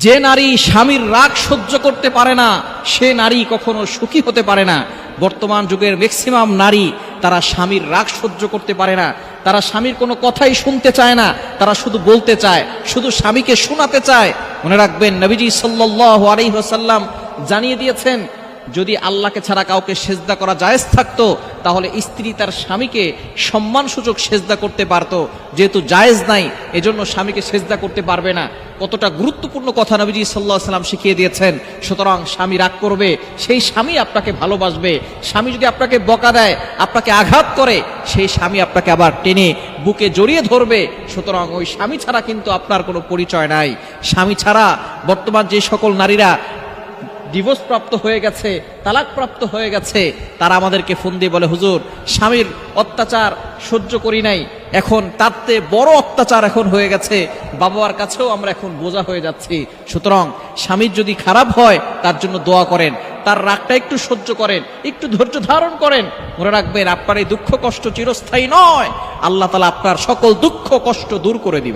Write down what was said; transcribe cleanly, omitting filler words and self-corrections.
যে নারী স্বামীর রাগ সহ্য করতে পারে না সে নারী কখনো সুখী হতে পারে না। বর্তমান যুগের ম্যাক্সিমাম নারী তারা স্বামীর রাগ সহ্য করতে পারে না, তারা স্বামীর কোনো কথাই শুনতে চায় না, তারা শুধু বলতে চায়, শুধু স্বামীকে শোনাতে চায়। মনে রাখবেন, নবীজি সাল্লাল্লাহু আলাইহি ওয়াসাল্লাম জানিয়ে দিয়েছেন, যদি আল্লাহকে ছাড়া কাউকে সেজদা করা জায়েজ থাকতো তাহলে স্ত্রী তার স্বামীকে সম্মানসূচক সেজদা করতে পারত। যেহেতু জায়েজ নাই, এজন্য স্বামীকে সেজদা করতে পারবে না। কতটা গুরুত্বপূর্ণ কথা নবীজি সাল্লাল্লাহু আলাইহি ওয়াসাল্লাম শিখিয়ে দিয়েছেন। সুতরাং স্বামী রাগ করবে, সেই স্বামী আপনাকে ভালোবাসবে। স্বামী যদি আপনাকে বকা দেয়, আপনাকে আঘাত করে, সেই স্বামী আপনাকে আবার টেনে বুকে জড়িয়ে ধরবে। সুতরাং ওই স্বামী ছাড়া কিন্তু আপনার কোনো পরিচয় নাই। স্বামী ছাড়া বর্তমান যে সকল নারীরা ডিভোর্স প্রাপ্ত হয়ে গেছে, তালাক প্রাপ্ত হয়ে গেছে, তারা আমাদেরকে ফোন দিয়ে বলে, হুজুর স্বামীর অত্যাচার সহ্য করি নাই, এখন তার চেয়ে বড় অত্যাচার এখন হয়ে গেছে, বাবা মার কাছেও আমরা এখন বোঝা হয়ে যাচ্ছি। সুতরাং স্বামীর যদি খারাপ হয় তার জন্য দোয়া করেন, তার রাগটা একটু সহ্য করেন, একটু ধৈর্য ধারণ করেন। মনে রাখবেন, আপনার এই দুঃখ কষ্ট চিরস্থায়ী নয়। আল্লাহ তাআলা আপনার সকল দুঃখ কষ্ট দূর করে দিবেন।